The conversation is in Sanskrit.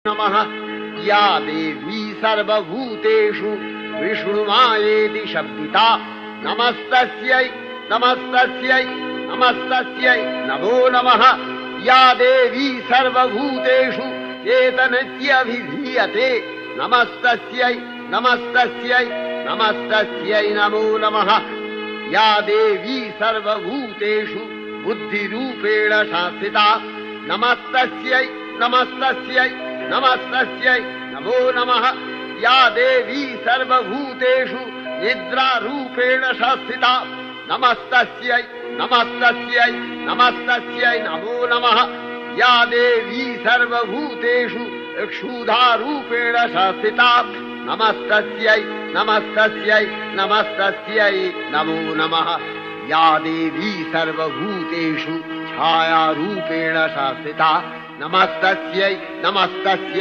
नमः या देवी सर्वभूतेषु विष्णुमायेति शब्दिता नमस्तस्यै नमस्तस्यै नमस्तस्यै नमो नमः या देवी सर्वभूतेषु चेतनत्यभिधीयते नमस्तस्यै नमस्तस्यै नमस्तस्यै नमो नमः या देवी सर्वभूतेषु बुद्धिरूपेण शासिता नमस्तस्यै नमस्तस्यै नमस्तस्यै नमो नमः या देवी सर्वभूतेषु निद्रारूपेण शासिता नमस्तस्यै नमस्तस्यै नमस्तस्यै नमो नमः या देवी सर्वभूतेषु क्षुधारूपेण शासिता नमस्तस्यै नमस्तस्यै नमस्तस्यै नमो नमः या देवी सर्वभूतेषु छायारूपेण शासिता नमस्तस्यै नमस्तस्यै